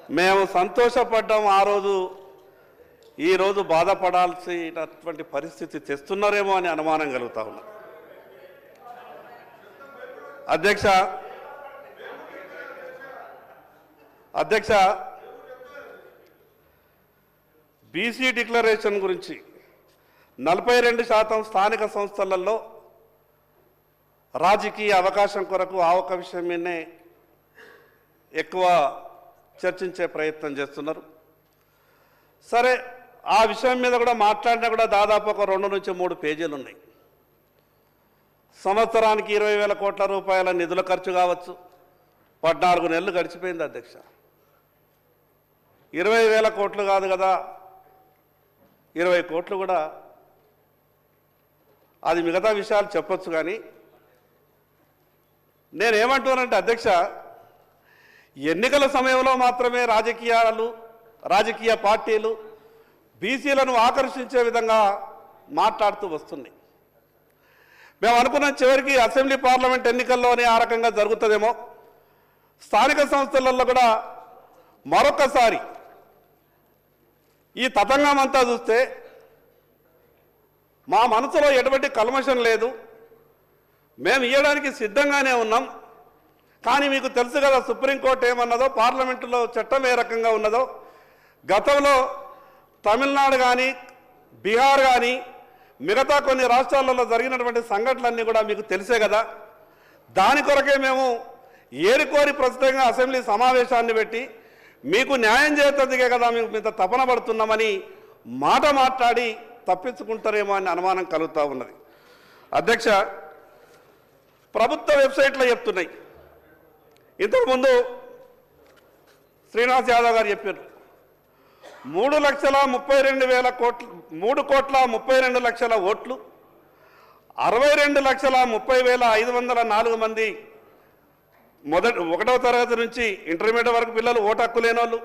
మేము సంతోషపడ్డాం ఆ రోజు. ఈరోజు బాధపడాల్సినటువంటి పరిస్థితి తెస్తున్నారేమో అని అనుమానం కలుగుతా ఉన్నా. అధ్యక్ష బీసీ డిక్లరేషన్ గురించి 42% స్థానిక సంస్థలలో రాజకీయ అవకాశం కొరకు ఆ ఒక విషయం మీదనే ఎక్కువ చర్చించే ప్రయత్నం చేస్తున్నారు. సరే, ఆ విషయం మీద కూడా మాట్లాడినా కూడా దాదాపు ఒక 2 నుంచి 3 పేజీలు ఉన్నాయి. సంవత్సరానికి 20,000 కోట్ల రూపాయల నిధుల ఖర్చు కావచ్చు. 14 నెలలు గడిచిపోయింది అధ్యక్ష. 20,000 కోట్లు కాదు కదా, 20 కోట్లు కూడా అది మిగతా విషయాలు చెప్పొచ్చు. కానీ నేనేమంటున్నానంటే అధ్యక్ష, ఎన్నికల సమయంలో మాత్రమే రాజకీయ పార్టీలు బీసీలను ఆకర్షించే విధంగా మాట్లాడుతూ వస్తున్నాయి. మేము అనుకున్న చివరికి అసెంబ్లీ పార్లమెంట్ ఎన్నికల్లోనే ఆ రకంగా జరుగుతుందేమో. స్థానిక సంస్థలలో కూడా మరొకసారి ఈ తతంగం అంతా చూస్తే మా మనసులో ఎటువంటి కల్మషం లేదు. మేము ఇవ్వడానికి సిద్ధంగానే ఉన్నాం. కానీ మీకు తెలుసు కదా సుప్రీంకోర్టు ఏమన్నదో, పార్లమెంటులో చట్టం ఏ రకంగా ఉన్నదో. గతంలో తమిళనాడు కానీ బీహార్ కానీ మిగతా కొన్ని రాష్ట్రాలలో జరిగినటువంటి సంఘటనలన్నీ కూడా మీకు తెలిసే కదా. దాని కొరకే మేము ఏరికోరి ప్రస్తుతంగా అసెంబ్లీ సమావేశాన్ని పెట్టి మీకు న్యాయం చేసేందుకే కదా మేము ఇంత తపన పడుతున్నామని మాట్లాడి తప్పించుకుంటారేమో అని అనుమానం కలుగుతూ ఉన్నది. అధ్యక్ష, ప్రభుత్వ వెబ్సైట్లో చెప్తున్నాయి. ఇంతకుముందు శ్రీనివాస్ యాదవ్ గారు చెప్పారు 3,32,000 కోట్లు, 3,32,00,000 ఓట్లు, 62,30,504 మంది 1వ తరగతి నుంచి ఇంటర్మీడియట్ వరకు పిల్లలు ఓటు హక్కు లేని వాళ్ళు,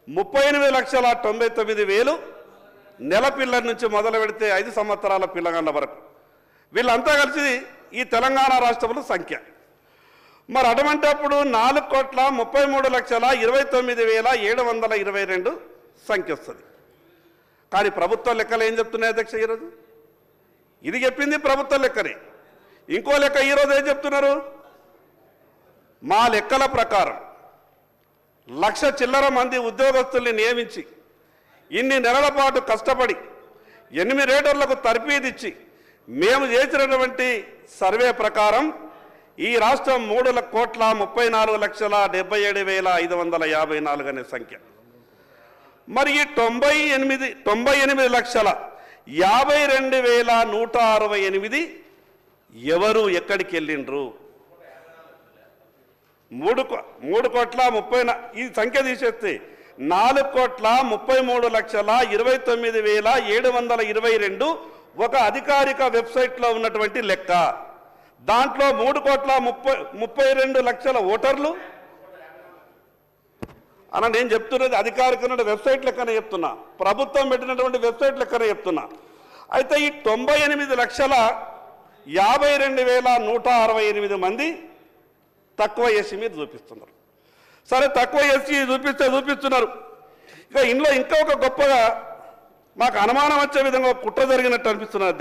38,99,000 నెల పిల్లల నుంచి మొదలు పెడితే 5 సంవత్సరాల పిల్లగాళ్ళ వరకు. వీళ్ళంతా కలిసి ఈ తెలంగాణ రాష్ట్రంలో సంఖ్య. మరి అటువంటిప్పుడు 4,33,29,722 సంఖ్య వస్తుంది. కానీ ప్రభుత్వ లెక్కలు ఏం చెప్తున్నాయి అధ్యక్ష? ఈరోజు ఇది చెప్పింది ప్రభుత్వ లెక్కనే. ఇంకో లెక్క ఈరోజు ఏం చెప్తున్నారు? మా లెక్కల ప్రకారం 1,00,000 చిల్లర మంది ఉద్యోగస్తుల్ని నియమించి ఇన్ని నెలల పాటు కష్టపడి 8 రేటర్లకు తర్ఫీదిచ్చి మేము చేసినటువంటి సర్వే ప్రకారం ఈ రాష్ట్రం 3,34,77,554 అనే సంఖ్య. మరి ఈ 98,52,168 ఎవరు ఎక్కడికి వెళ్ళిండ్రు? 3,30,000 ఈ సంఖ్య తీసేస్తే 4,33,29,722 ఒక అధికారిక వెబ్సైట్లో ఉన్నటువంటి లెక్క. దాంట్లో 3,32,00,000 ఓటర్లు అన్న. నేను చెప్తున్నది అధికారిక వెబ్సైట్ లెక్కనే చెప్తున్నా, ప్రభుత్వం పెట్టినటువంటి వెబ్సైట్ లెక్కనే చెప్తున్నా. అయితే ఈ 98,52,168 మంది తక్కువ ఎస్సీ మీద చూపిస్తున్నారు. సరే, తక్కువ ఎస్సీ చూపిస్తున్నారు. ఇక ఇంట్లో ఇంకా ఒక గొప్పగా మాకు అనుమానం వచ్చే విధంగా కుట్ర జరిగినట్టు అనిపిస్తున్నారు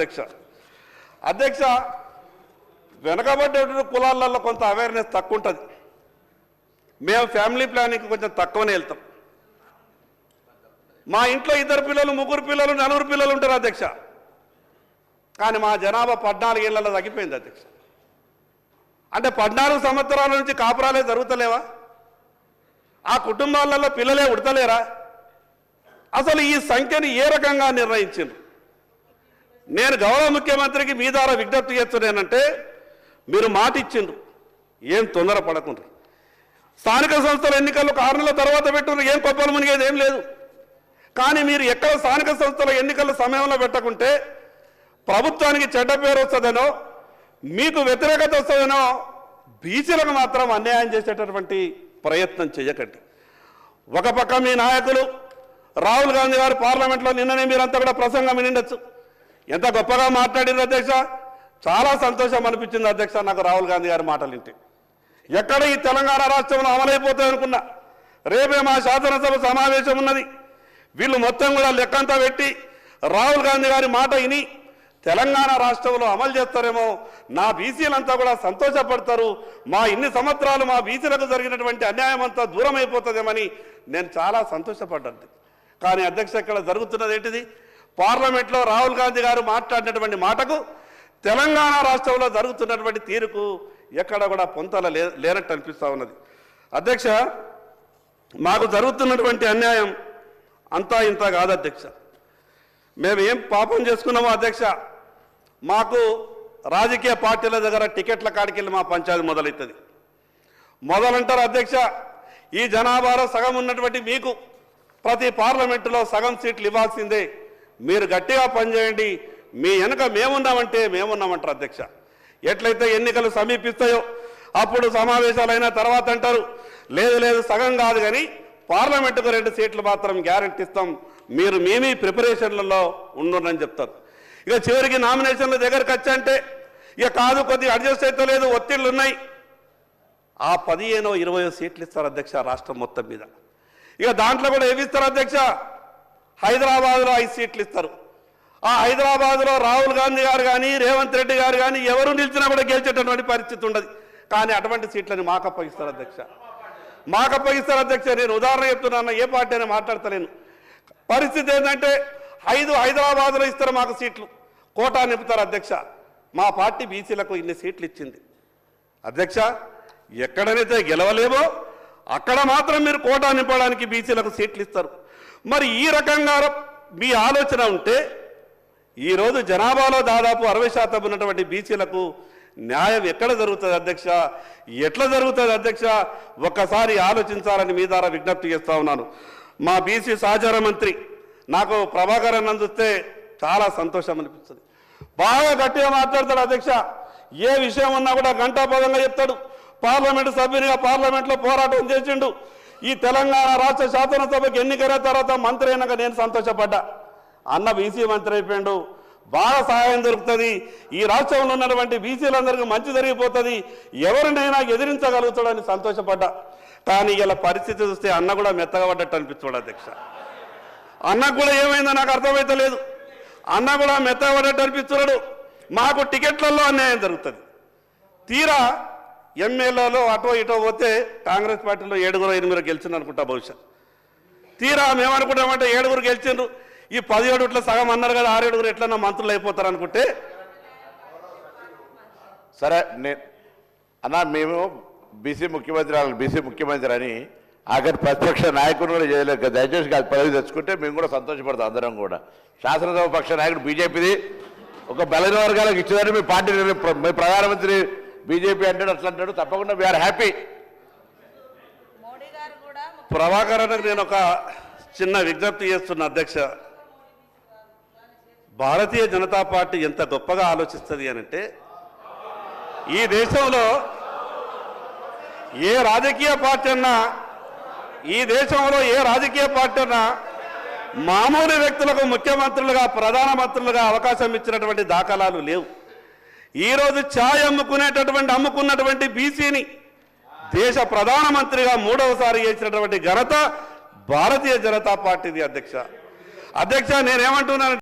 అధ్యక్ష. వెనకబడ్డ కులాలలో కొంత అవేర్నెస్ తక్కువ ఉంటుంది. మేము ఫ్యామిలీ ప్లానింగ్కి కొంచెం తక్కువనే వెళ్తాం. మా ఇంట్లో 2 పిల్లలు, 3 పిల్లలు, 4 పిల్లలు ఉంటారు అధ్యక్ష. కానీ మా జనాభా 14 ఏళ్లలో తగ్గిపోయింది అధ్యక్ష. అంటే 14 సంవత్సరాల నుంచి కాపురాలే జరుగుతలేవా? ఆ కుటుంబాలలో పిల్లలే ఉడతలేరా? అసలు ఈ సంఖ్యని ఏ రకంగా నిర్ణయించిండ్రు? నేను గౌరవ ముఖ్యమంత్రికి మీ ద్వారా విజ్ఞప్తి చేస్తున్నానంటే, మీరు మాట ఇచ్చిండ్రు, ఏం తొందర పడకుండా. స్థానిక సంస్థల ఎన్నికలు 6 నెలల తర్వాత పెట్టుకున్నారు, ఏం కొప్పలు మునిగేది ఏం లేదు. కానీ మీరు ఎక్కడ స్థానిక సంస్థల ఎన్నికల సమయంలో పెట్టకుంటే ప్రభుత్వానికి చెడ్డ పేరు వస్తుందనో, మీకు వ్యతిరేకత వస్తుందనో బీసీలకు మాత్రం అన్యాయం చేసేటటువంటి ప్రయత్నం చేయకండి. ఒక పక్క మీ నాయకులు రాహుల్ గాంధీ గారు పార్లమెంట్లో నిన్ననే మీరంతా కూడా ప్రసంగం వినిండొచ్చు. ఎంత గొప్పగా మాట్లాడింది అధ్యక్ష. చాలా సంతోషం అనిపించింది అధ్యక్ష నాకు రాహుల్ గాంధీ గారి మాటలు వింటే. ఎక్కడ ఈ తెలంగాణ రాష్ట్రంలో అమలైపోతాయి అనుకున్నా, రేపే మా శాసనసభ సమావేశం ఉన్నది. వీళ్ళు మొత్తం కూడా లెక్కంతా పెట్టి రాహుల్ గాంధీ గారి మాట విని తెలంగాణ రాష్ట్రంలో అమలు చేస్తారేమో, నా బీసీలంతా కూడా సంతోషపడతారు, మా ఇన్ని సంవత్సరాలు మా బీసీలకు జరిగినటువంటి అన్యాయం అంతా దూరం అయిపోతుందేమని నేను చాలా సంతోషపడ్డాను. కానీ అధ్యక్ష, ఇక్కడ జరుగుతున్నది ఏంటిది? పార్లమెంట్లో రాహుల్ గాంధీ గారు మాట్లాడినటువంటి మాటకు తెలంగాణ రాష్ట్రంలో జరుగుతున్నటువంటి తీరుకు ఎక్కడ కూడా పొంతల లేనట్టు అనిపిస్తూ ఉన్నది. అధ్యక్ష, మాకు జరుగుతున్నటువంటి అన్యాయం అంతా ఇంత కాదు అధ్యక్ష. మేము ఏం పాపం చేసుకున్నామో అధ్యక్ష, మాకు రాజకీయ పార్టీల దగ్గర టికెట్ల కాడికి వెళ్ళి మా పంచాయతీ మొదలవుతుంది. మొదలంటారు అధ్యక్ష, ఈ జనాభాలో సగం ఉన్నటువంటి మీకు ప్రతి పార్లమెంటులో సగం సీట్లు ఇవ్వాల్సిందే, మీరు గట్టిగా పనిచేయండి, మీ వెనుక మేమున్నామంటే మేమున్నామంటారు అధ్యక్ష. ఎట్లయితే ఎన్నికలు సమీపిస్తాయో అప్పుడు సమావేశాలు అయిన తర్వాత అంటారు, లేదు లేదు సగం కాదు కానీ పార్లమెంటుకు 2 సీట్లు మాత్రం గ్యారెంటీ ఇస్తాం, మీరు మేమీ ప్రిపరేషన్లలో ఉండరని చెప్తారు. ఇక చివరికి నామినేషన్ల దగ్గరకు వచ్చంటే ఇక కాదు, కొద్దిగా అడ్జస్ట్ అయితే లేదు, ఒత్తిళ్లు ఉన్నాయి, ఆ 15-20 సీట్లు ఇస్తారు అధ్యక్ష రాష్ట్రం మొత్తం మీద. ఇక దాంట్లో కూడా ఏమి ఇస్తారు అధ్యక్ష? హైదరాబాద్లో 5 సీట్లు ఇస్తారు. ఆ హైదరాబాద్లో రాహుల్ గాంధీ గారు కానీ రేవంత్ రెడ్డి గారు కానీ ఎవరు నిలిచినా కూడా గెలిచేటటువంటి పరిస్థితి ఉండదు. కానీ అటువంటి సీట్లని మాకు అప్పగిస్తారు అధ్యక్ష, మాకు అప్పగిస్తారు అధ్యక్ష. నేను ఉదాహరణ చెప్తున్నాను, ఏ పార్టీ అయినా మాట్లాడతలేను. పరిస్థితి ఏంటంటే 5 హైదరాబాద్లో ఇస్తారు మాకు సీట్లు, కోటా నింపుతారు అధ్యక్ష. మా పార్టీ బీసీలకు ఇన్ని సీట్లు ఇచ్చింది అధ్యక్ష. ఎక్కడనైతే గెలవలేమో అక్కడ మాత్రం మీరు కోటా నింపడానికి బీసీలకు సీట్లు ఇస్తారు. మరి ఈ రకంగా మీ ఆలోచన ఉంటే ఈరోజు జనాభాలో దాదాపు 60% ఉన్నటువంటి బీసీలకు న్యాయం ఎక్కడ జరుగుతుంది అధ్యక్ష? ఎట్లా జరుగుతుంది అధ్యక్ష? ఒక్కసారి ఆలోచించాలని మీ ద్వారా విజ్ఞప్తి చేస్తూ ఉన్నాను. మా బీసీ సహచార మంత్రి నాకు ప్రభాకర్ అన్న చూస్తే చాలా సంతోషం అనిపిస్తుంది. బాగా గట్టిగా మాట్లాడతాడు అధ్యక్ష. ఏ విషయం ఉన్నా కూడా గంటాపదంగా చెప్తాడు. పార్లమెంటు సభ్యునిగా పార్లమెంట్లో పోరాటం చేసిండు. ఈ తెలంగాణ రాష్ట్ర శాసనసభకు ఎన్నికైన తర్వాత మంత్రి అయినాక నేను సంతోషపడ్డా. అన్న బీసీ మంత్రి అయిపోయాడు, బాగా సహాయం దొరుకుతుంది, ఈ రాష్ట్రంలో ఉన్నటువంటి బీసీలందరికీ మంచి జరిగిపోతుంది, ఎవరినైనా ఎదిరించగలుగుతాడని సంతోషపడ్డా. కానీ ఇలా పరిస్థితి చూస్తే అన్న కూడా మెత్తగా పడ్డట్టు అనిపిస్తాడు అధ్యక్ష. అన్నకు కూడా ఏమైందో నాకు అర్థమైతే లేదు. అన్న కూడా మెత్తగా పడ్డట్టు అనిపిస్తున్నాడు. మాకు టికెట్లలో అన్యాయం జరుగుతుంది. తీరా ఎమ్మెల్యేలో అటో ఇటో పోతే కాంగ్రెస్ పార్టీలో 7-8 గెలిచింది అనుకుంటా బహుశా. తీరా మేమనుకుంటామంటే 7 గెలిచిండ్రు, ఈ 17 సగం అన్నారు కదా, 6-7 ఎట్లన్నా మంత్రులు అయిపోతారు అనుకుంటే. సరే అన్నా, మేము బీసీ ముఖ్యమంత్రి అని ఆఖరి ప్రతిపక్ష నాయకుడు కూడా చేయలేక దయచేసి కాదు పదవి తెచ్చుకుంటే మేము కూడా సంతోషపడతాం. అందరం కూడా శాసనసభ పక్ష నాయకుడు బీజేపీది ఒక బలైన వర్గాలకు ఇచ్చేదని మీ పార్టీ మీ ప్రధానమంత్రి బీజేపీ అంటాడు, అట్లా అంటాడు. తప్పకుండా వీఆర్ హ్యాపీ. ప్రభాకర్ అన్నకు నేను ఒక చిన్న విజ్ఞప్తి చేస్తున్నా అధ్యక్ష. భారతీయ జనతా పార్టీ ఎంత గొప్పగా ఆలోచిస్తుంది అనంటే, ఈ దేశంలో ఏ రాజకీయ పార్టీ అన్నా మామూలు వ్యక్తులకు ముఖ్యమంత్రులుగా ప్రధానమంత్రులుగా అవకాశం ఇచ్చినటువంటి దాఖలాలు లేవు. ఈరోజు ఛాయ్ అమ్ముకున్నటువంటి బీసీని దేశ ప్రధానమంత్రిగా 3వసారి చేసినటువంటి ఘనత భారతీయ జనతా పార్టీది అధ్యక్ష. నేనేమంటున్నాను